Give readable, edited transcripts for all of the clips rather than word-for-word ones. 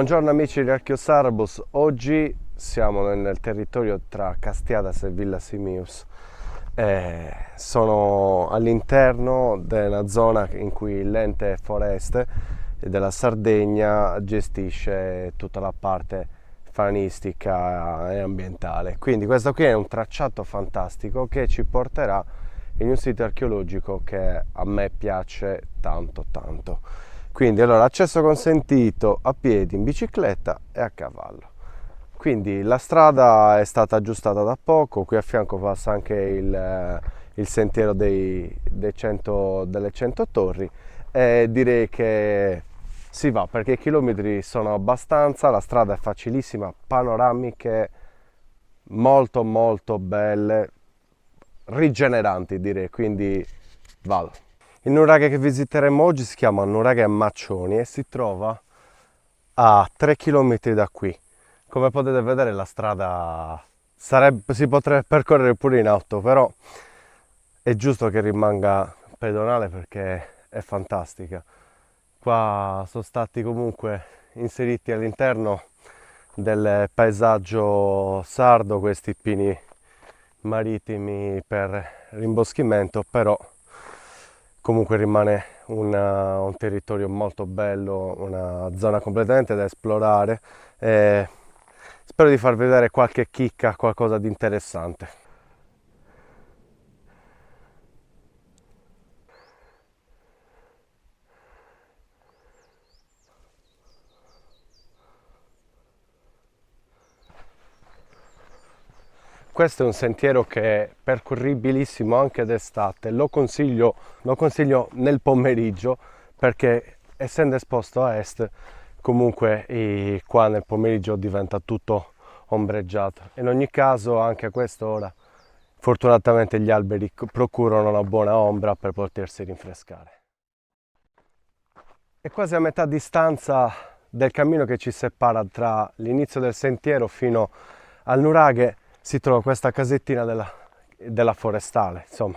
Buongiorno amici di Archeosarbus, oggi siamo nel territorio tra Castiadas e Villa Simius. Sono all'interno della zona in cui l'ente Foreste della Sardegna gestisce tutta la parte faunistica e ambientale. Quindi questo qui è un tracciato fantastico che ci porterà in un sito archeologico che a me piace tanto. Quindi allora accesso consentito a piedi, in bicicletta e a cavallo. Quindi la strada è stata aggiustata da poco, qui a fianco passa anche il sentiero delle 100 torri e direi che si va perché i chilometri sono abbastanza, la strada è facilissima, panoramiche molto belle, rigeneranti direi, quindi vado. Il nuraghe che visiteremo oggi si chiama Nuraghe Maccioni e si trova a 3 km da qui. Come potete vedere la strada si potrebbe percorrere pure in auto, però è giusto che rimanga pedonale perché è fantastica. Qua sono stati comunque inseriti all'interno del paesaggio sardo questi pini marittimi per rimboschimento, però comunque rimane un territorio molto bello, una zona completamente da esplorare e spero di farvi vedere qualche chicca, qualcosa di interessante. Questo è un sentiero che è percorribilissimo anche d'estate, lo consiglio nel pomeriggio perché essendo esposto a est comunque qua nel pomeriggio diventa tutto ombreggiato. In ogni caso anche a quest'ora fortunatamente gli alberi procurano una buona ombra per potersi rinfrescare. È quasi a metà distanza del cammino che ci separa tra l'inizio del sentiero fino al nuraghe. Si trova questa casettina della forestale, insomma,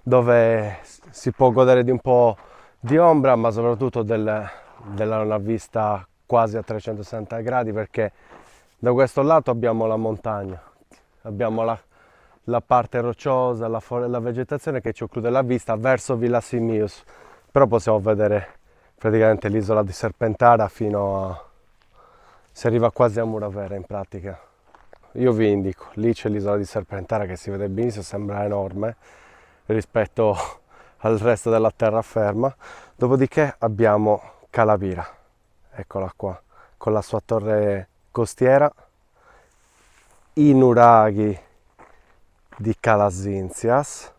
dove si può godere di un po' di ombra, ma soprattutto della una vista quasi a 360 gradi, perché da questo lato abbiamo la montagna, abbiamo la parte rocciosa, la vegetazione che ci occlude la vista verso Villa Simius, però possiamo vedere praticamente l'isola di Serpentara si arriva quasi a Muravera in pratica. Io vi indico, lì c'è l'isola di Serpentara che si vede benissimo, sembra enorme rispetto al resto della terraferma. Dopodiché abbiamo Calavira, eccola qua, con la sua torre costiera, i nuraghi di Calasinzias,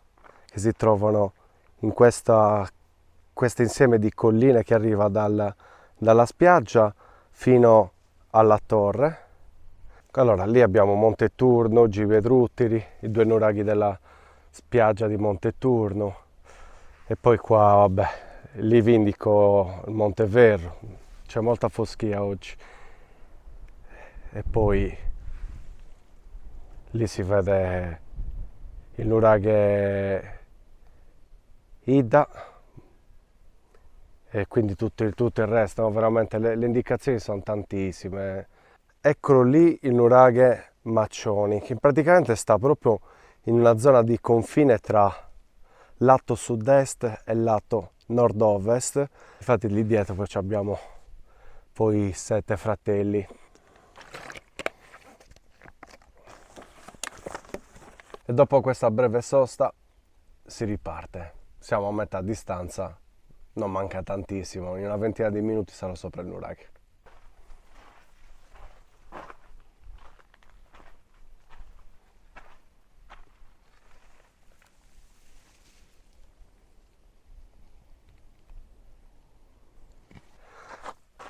che si trovano in questo insieme di colline che arriva dalla spiaggia fino alla torre. Allora, lì abbiamo Monteturno, Givedruttiri, i due nuraghi della spiaggia di Monteturno e poi qua, vabbè, lì vi indico il Monteverro, c'è molta foschia oggi e poi lì si vede il nuraghe Ida e quindi tutto il resto, no? Veramente le indicazioni sono tantissime. Eccolo lì il nuraghe Maccioni, che praticamente sta proprio in una zona di confine tra lato sud-est e lato nord-ovest. Infatti lì dietro poi abbiamo poi i 7 fratelli. E dopo questa breve sosta si riparte. Siamo a metà distanza, non manca tantissimo, in una ventina di minuti sarò sopra il nuraghe.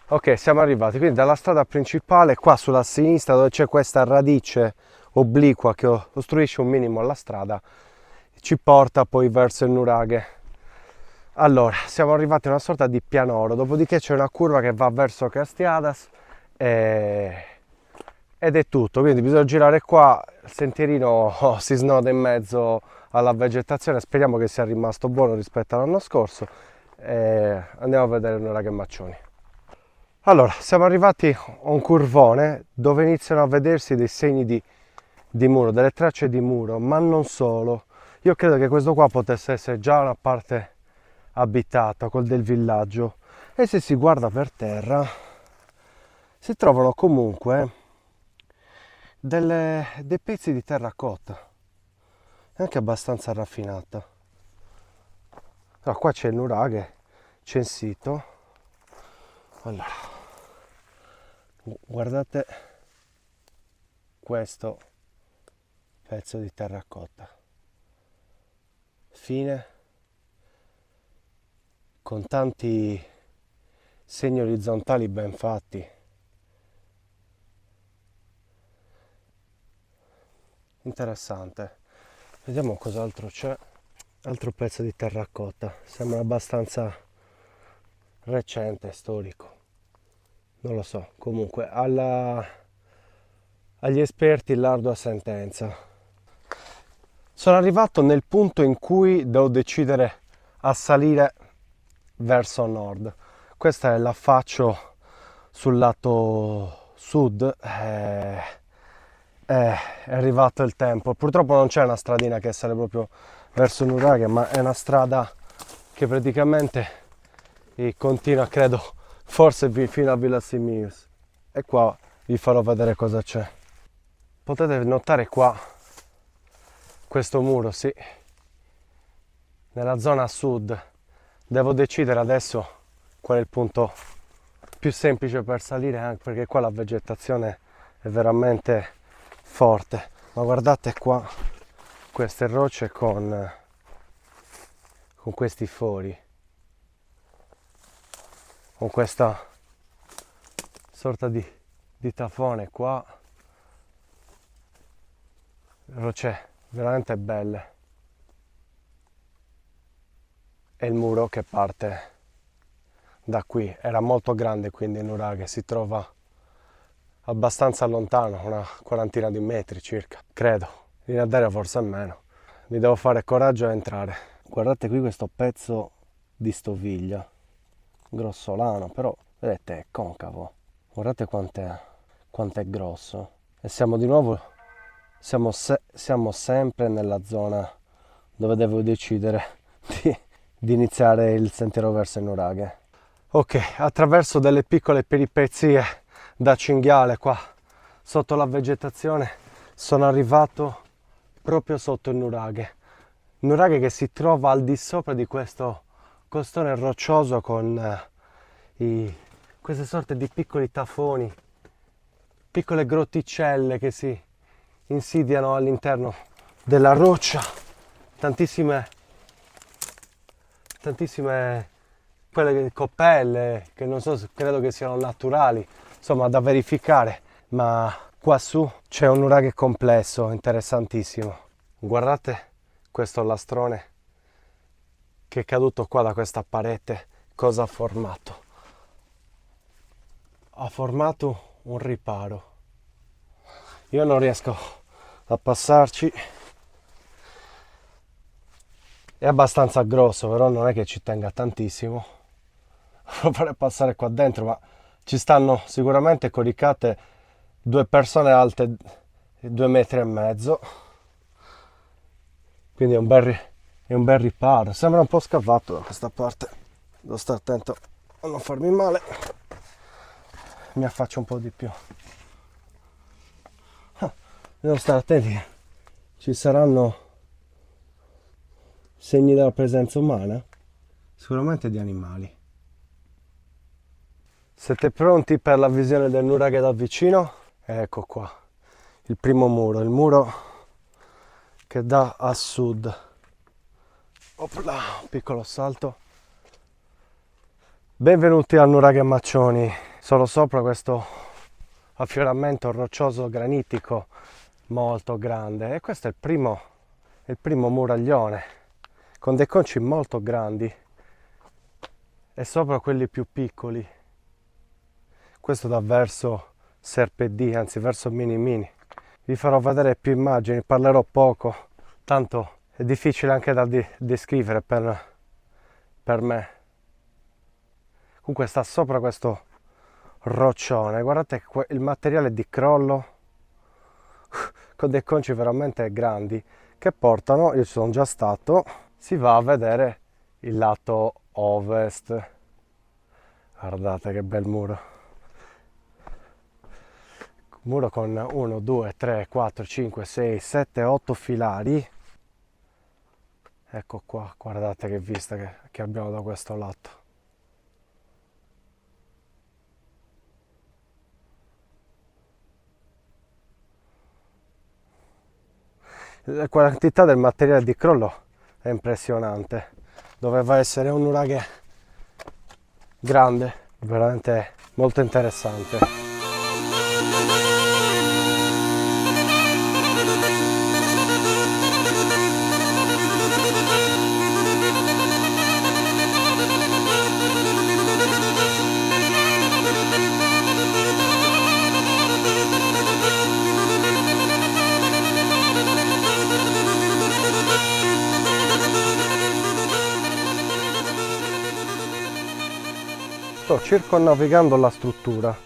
Ok, siamo arrivati, quindi dalla strada principale, qua sulla sinistra dove c'è questa radice obliqua che ostruisce un minimo la strada, ci porta poi verso il nuraghe. Allora, siamo arrivati a una sorta di pianoro, dopodiché c'è una curva che va verso Castiadas ed è tutto, quindi bisogna girare qua, il sentierino si snoda in mezzo alla vegetazione, speriamo che sia rimasto buono rispetto all'anno scorso e andiamo a vedere il nuraghe Maccioni. Allora, siamo arrivati a un curvone dove iniziano a vedersi dei segni di muro, delle tracce di muro, ma non solo. Io credo che questo qua potesse essere già una parte abitata, quel del villaggio. E se si guarda per terra, si trovano comunque dei pezzi di terracotta, anche abbastanza raffinata. Allora, qua c'è il nuraghe censito. Allora, guardate questo pezzo di terracotta fine, con tanti segni orizzontali ben fatti. Interessante. Vediamo cos'altro c'è. Altro pezzo di terracotta, sembra abbastanza recente, storico, non lo so. Comunque agli esperti l'ardua sentenza. Sono arrivato nel punto in cui devo decidere a salire verso nord. Questo è l'affaccio sul lato sud. È arrivato il tempo. Purtroppo non c'è una stradina che sale proprio verso nuraghe, ma è una strada che praticamente continua, credo, forse fino a Villa Simius. E qua vi farò vedere cosa c'è. Potete notare qua questo muro, sì, nella zona sud. Devo decidere adesso qual è il punto più semplice per salire, anche perché qua la vegetazione è veramente forte. Ma guardate qua queste rocce con questi fori, con questa sorta di tafone qua, rocce veramente belle, e il muro che parte da qui. Era molto grande, quindi il nuraghe si trova abbastanza lontano, una quarantina di metri circa, credo, in aria forse meno. Mi devo fare coraggio a entrare. Guardate qui questo pezzo di stoviglia, grossolano, però vedete è concavo. Guardate quant'è grosso. E siamo di nuovo, siamo sempre nella zona dove devo decidere di iniziare il sentiero verso il nuraghe. Ok, attraverso delle piccole peripezie da cinghiale qua sotto la vegetazione sono arrivato proprio sotto il nuraghe. Nuraghe che si trova al di sopra di questo costone roccioso con queste sorte di piccoli tafoni, piccole grotticelle che si insidiano all'interno della roccia, tantissime quelle coppelle che non so, credo che siano naturali, insomma da verificare, ma qua su c'è un nuraghe complesso, interessantissimo. Guardate questo lastrone che è caduto qua da questa parete, cosa ha formato? Ha formato un riparo. Io non riesco a passarci, è abbastanza grosso, però non è che ci tenga tantissimo. Lo farei passare qua dentro, ma ci stanno sicuramente coricate due persone alte 2,5 metri, quindi è un bel riparo. Sembra un po' scavato da questa parte, devo stare attento a non farmi male. Mi affaccio un po' di più. Devo stare attenti, ci saranno segni della presenza umana, sicuramente di animali. Siete pronti per la visione del nuraghe da vicino? Ecco qua, il primo muro, il muro che dà a sud. Opla, un piccolo salto. Benvenuti al nuraghe Maccioni. Sono sopra questo affioramento roccioso granitico molto grande, e questo è il primo muraglione con dei conci molto grandi e sopra quelli più piccoli. Questo da verso Serpe D, anzi verso Mini Mini. Vi farò vedere più immagini, parlerò poco, tanto è difficile anche da descrivere per me. Comunque sta sopra questo roccione. Guardate il materiale di crollo con dei conci veramente grandi che portano, io ci sono già stato, si va a vedere il lato ovest. Guardate che bel muro. Muro con 1, 2, 3, 4, 5, 6, 7, 8 filari. Ecco qua, guardate che vista che abbiamo da questo lato. La quantità del materiale di crollo è impressionante. Doveva essere un nuraghe grande, veramente molto interessante. Sto circonnavigando la struttura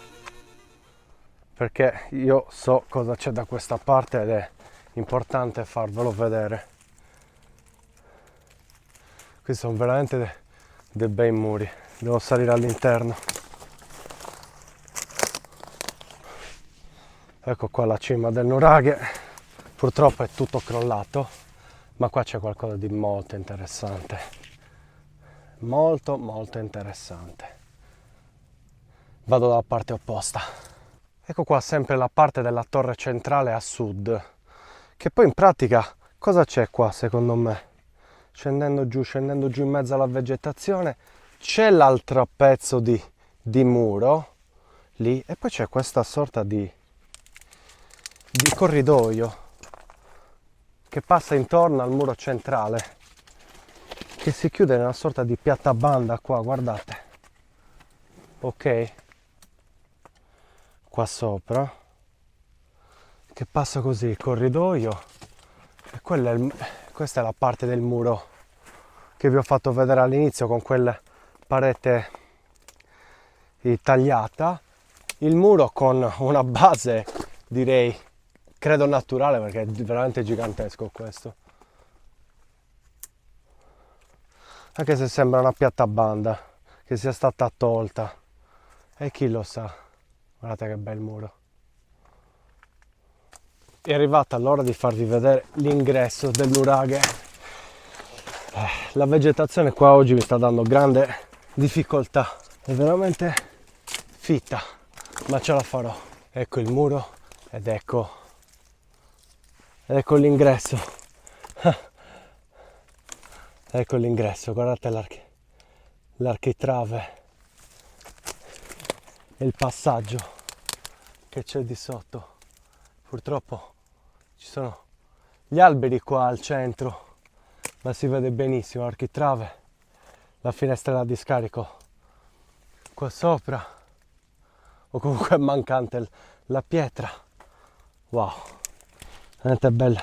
perché io so cosa c'è da questa parte ed è importante farvelo vedere. Questi sono veramente dei bei muri. Devo salire all'interno. Ecco qua la cima del nuraghe. Purtroppo è tutto crollato, ma qua c'è qualcosa di molto interessante. Molto molto interessante. Vado dalla parte opposta. Ecco qua sempre la parte della torre centrale a sud, che poi in pratica cosa c'è qua secondo me? Scendendo giù in mezzo alla vegetazione c'è l'altro pezzo di muro lì e poi c'è questa sorta di corridoio che passa intorno al muro centrale che si chiude in una sorta di piattabanda qua, guardate. Ok, qua sopra che passa così il corridoio e questa è la parte del muro che vi ho fatto vedere all'inizio con quella parete tagliata, il muro con una base direi credo naturale perché è veramente gigantesco questo, anche se sembra una piattabanda che sia stata tolta e chi lo sa. Guardate che bel muro. È arrivata l'ora di farvi vedere l'ingresso del nuraghe. La vegetazione qua oggi mi sta dando grande difficoltà, è veramente fitta, ma ce la farò. Ecco il muro ed ecco l'ingresso. Ecco l'ingresso, guardate l'architrave e il passaggio che c'è di sotto. Purtroppo ci sono gli alberi qua al centro, ma si vede benissimo l'architrave, la finestrella di scarico qua sopra, o comunque è mancante la pietra. Wow, veramente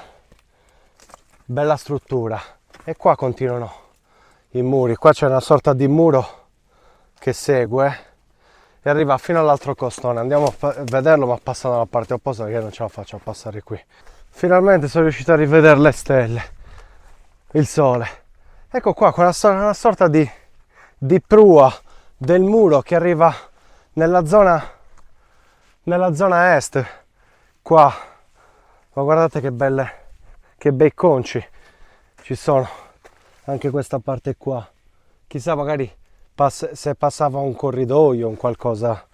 bella struttura. E qua continuano i muri, qua c'è una sorta di muro che segue e arriva fino all'altro costone. Andiamo a vederlo, ma passando dalla parte opposta perché non ce la faccio a passare qui. Finalmente sono riuscito a rivedere le stelle, il sole. Ecco qua una sorta di prua del muro che arriva nella zona est qua. Ma guardate che bei conci ci sono anche questa parte qua. Chissà magari se passava un corridoio, un qualcosa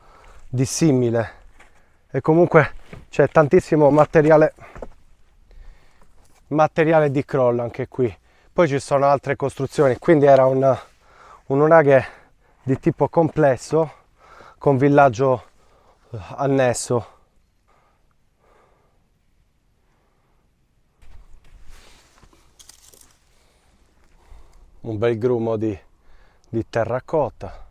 di simile. E comunque c'è tantissimo materiale di crollo anche qui. Poi ci sono altre costruzioni, quindi era un nuraghe di tipo complesso con villaggio annesso. Un bel grumo di terracotta.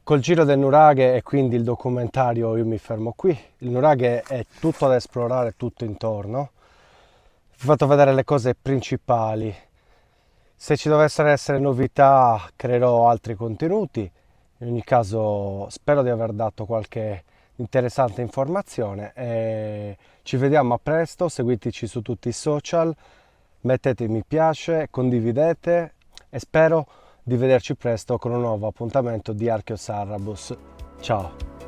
Col giro del nuraghe e quindi il documentario io mi fermo qui. Il nuraghe è tutto da esplorare, tutto intorno. Vi ho fatto vedere le cose principali. Se ci dovessero essere novità creerò altri contenuti In ogni caso spero di aver dato qualche interessante informazione e ci vediamo a presto, seguiteci su tutti i social, mettete mi piace, condividete e spero di vederci presto con un nuovo appuntamento di Archeos Arrabus. Ciao!